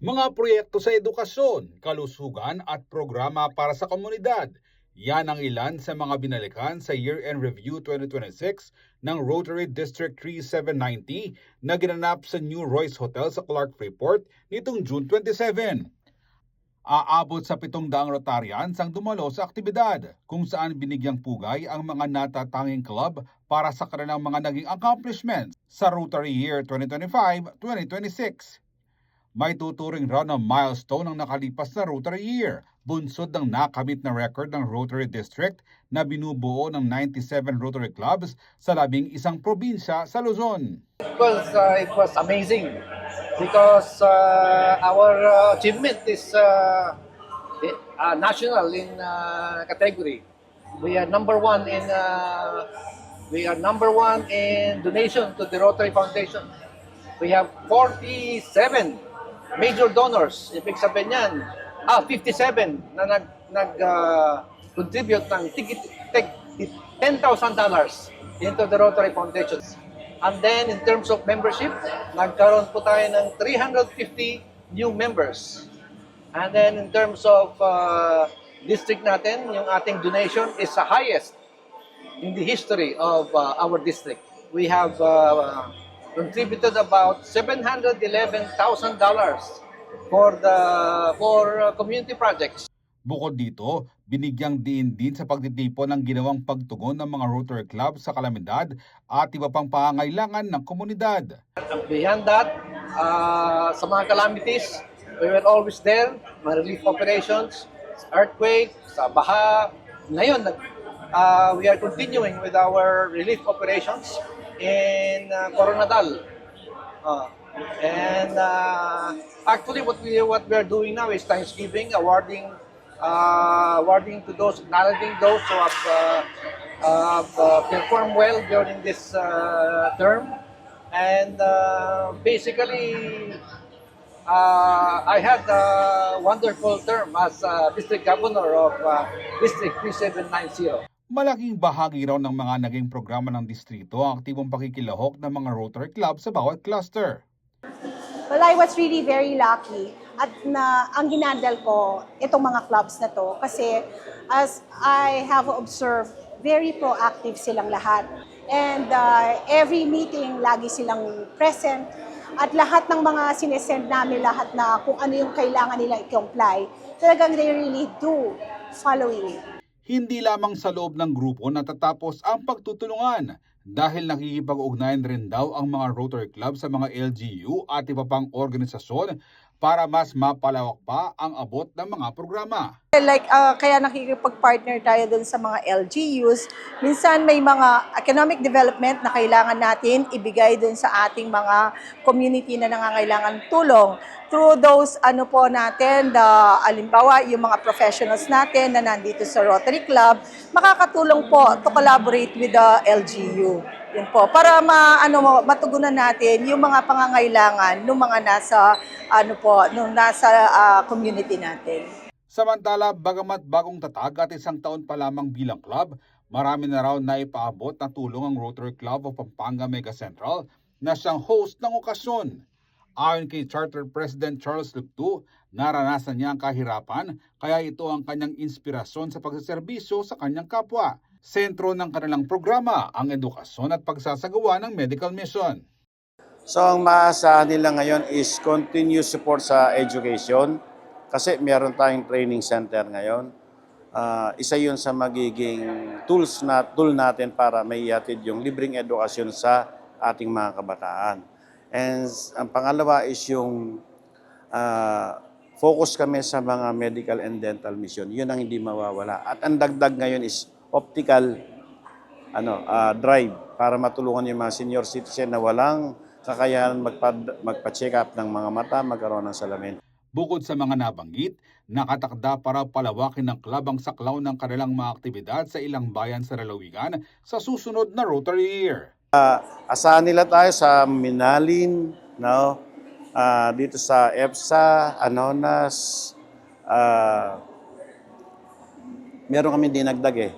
Mga proyekto sa edukasyon, kalusugan at programa para sa komunidad. Yan ang ilan sa mga binalikan sa Year-End Review 2026 ng Rotary District 3790 na ginanap sa New Royce Hotel sa Clark Freeport nitong June 27. Aabot sa 700 Rotarians ang dumalo sa aktibidad kung saan binigyang pugay ang mga natatanging club para sa kanilang mga naging accomplishments sa Rotary Year 2025-2026. May tuturing raw na milestone ang nakalipas na Rotary Year, bunsod ng nakamit na record ng Rotary District na binubuo ng 97 Rotary Clubs sa 11 probinsya sa Luzon. It was amazing because our achievement is national in category. We are number one in donation to the Rotary Foundation. We have 47 major donors. Ibig sabihin yan, 57 na contribute ng $10,000 into the Rotary Foundation. And then in terms of membership, nagkaroon po tayo ng 350 new members. And then in terms of district natin, yung ating donation is the highest in the history of our district. We have contributed about $711,000 for community projects. Bukod dito, binigyang diin din sa pagtitipon ng ginawang pagtugon ng mga Rotary Club sa kalamidad at iba pang pangangailangan ng komunidad. Beyond that, sa mga calamities, we were always there, mga relief operations, earthquake, sa baha. Ngayon, we are continuing with our relief operations in Coronadal. Actually, what we are doing now is Thanksgiving, awarding to those, acknowledging those who have performed well during this term. And basically, I had a wonderful term as District Governor of District 3790. Malaking bahagi raw ng mga naging programa ng distrito ang aktibong pakikilahok ng mga Rotary Club sa bawat cluster. Well, I was really very lucky at ang ginandal ko itong mga clubs na to kasi as I have observed, very proactive silang lahat. And every meeting, lagi silang present at lahat ng mga sinesend namin lahat na kung ano yung kailangan nilang i-comply, talagang they really do following it. Hindi lamang sa loob ng grupo natatapos ang pagtutulungan dahil nakikipag-ugnayan rin daw ang mga Rotary Club sa mga LGU at iba pang organisasyon para mas mapalawak pa ang abot ng mga programa. Kaya nakikipag-partner tayo dun sa mga LGUs. Minsan may mga economic development na kailangan natin ibigay dun sa ating mga community na nangangailangan tulong. Through those, alimbawa, yung mga professionals natin na nandito sa Rotary Club, makakatulong po to collaborate with the LGU. Yun po, para matugunan natin yung mga pangangailangan ng mga nasa community natin. Samantala, bagamat bagong tatag at isang taon pa lamang bilang club, marami na raw na ipaabot na tulong ang Rotary Club of Pampanga Mega Central na siyang host ng okasyon. Ayon kay Charter President Charles Luctu, naranasan niya ang kahirapan kaya ito ang kanyang inspirasyon sa pagsaserbisyo sa kanyang kapwa. Sentro ng kanilang programa ang edukasyon at pagsasagawa ng medical mission. So ang maasahan nila ngayon is continuous support sa education kasi meron tayong training center ngayon. Isa yun sa magiging tool natin para maihatid yung libreng edukasyon sa ating mga kabataan. And ang pangalawa is yung focus kami sa mga medical and dental mission. Yun ang hindi mawawala. At ang dagdag ngayon is optical drive para matulungan yung mga senior citizen na walang kakayahan magpa-check up ng mga mata, magkaroon ng salamin. Bukod sa mga nabanggit, nakatakda para palawakin ng club ang saklaw ng kanilang mga aktibidad sa ilang bayan sa lalawigan sa susunod na Rotary Year. Asahan nila tayo sa Minalin, dito sa EPSA, Anonas, meron kami dinagdag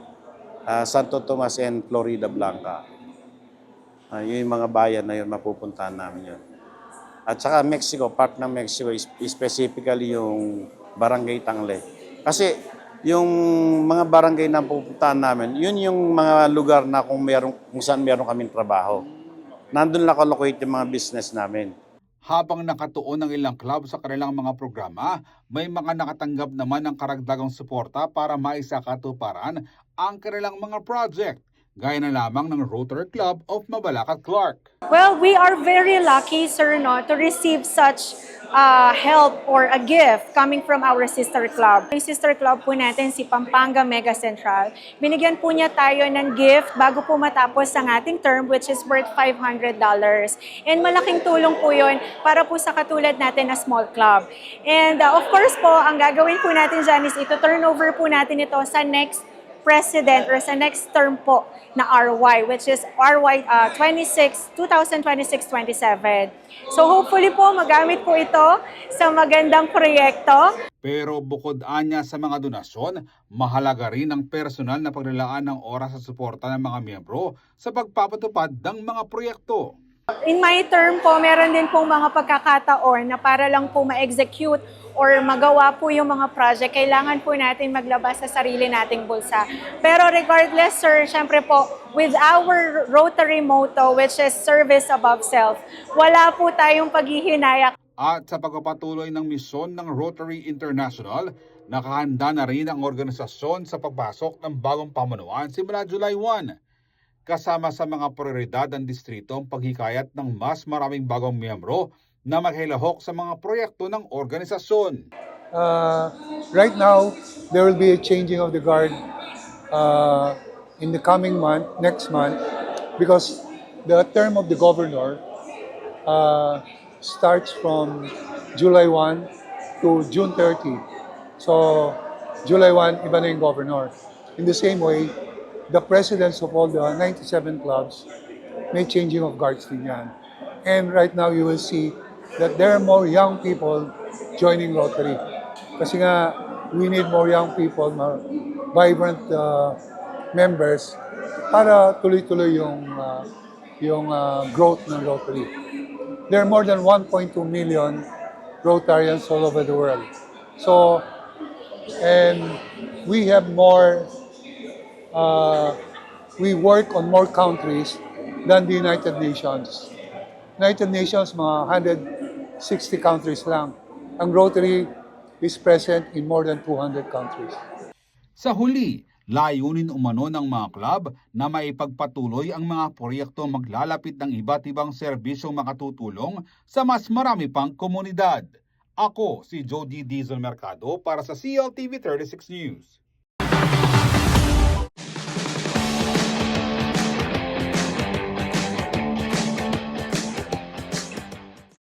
Santo Tomas and Florida Blanca. Yung mga bayan na yun, mapupuntahan namin yun. At saka Mexico, part ng Mexico, specifically yung Barangay Tangle. Kasi yung mga barangay na pupuntahan namin, yun yung mga lugar na kung saan meron kaming trabaho. Nandun nakalocate yung mga business namin. Habang nakatuon ng ilang club sa kanilang mga programa, may mga nakatanggap naman ng karagdagang suporta para maisakatuparan ang kanilang mga project, gaya na lamang ng Rotary Club of Mabalacat Clark. Well, we are very lucky, sir, no, to receive such help or a gift coming from our sister club. Yung sister club po natin, si Pampanga Mega Central, binigyan po niya tayo ng gift bago po matapos ang ating term, which is worth $500. And malaking tulong po yun para po sa katulad natin na small club. And of course po, ang gagawin po natin dyan is ito turn over po natin ito sa next president or sa next term po na RY, which is RY 2026-27. So hopefully po magamit po ito sa magandang proyekto. Pero bukod anya sa mga donasyon, mahalaga rin ang personal na paglalaan ng oras at suporta ng mga miyembro sa pagpapatupad ng mga proyekto. In my term po, meron din pong mga pagkakataon na para lang po ma-execute or magawa po yung mga project, kailangan po natin maglabas sa sarili nating bulsa. Pero regardless, sir, syempre po, with our Rotary motto, which is service above self, wala po tayong paghihinayang. At sa pagpapatuloy ng misyon ng Rotary International, nakahanda na rin ang organisasyon sa pagpasok ng bagong pamunuan simula July 1. Kasama sa mga prioridad ng distrito ang paghikayat ng mas maraming bagong miyembro na maghilahok sa mga proyekto ng organisasyon. Right now, there will be a changing of the guard in the coming month, next month, because the term of the governor starts from July 1 to June 30. So, July 1, iba na yung governor. In the same way, the presidents of all the 97 clubs may changing of guards din yan. And right now, you will see that there are more young people joining Rotary. Kasi nga, we need more young people, more vibrant members para tuloy-tuloy yung growth ng Rotary. There are more than 1.2 million Rotarians all over the world. So, and we have more, we work on more countries than the United Nations. United Nations, mga 160 countries lang. Ang Rotary is present in more than 200 countries. Sa huli, layunin umano ng mga club na maipagpatuloy ang mga proyekto maglalapit ng iba't ibang serbisyong makatutulong sa mas marami pang komunidad. Ako si Jody Diesel Mercado para sa CLTV 36 News.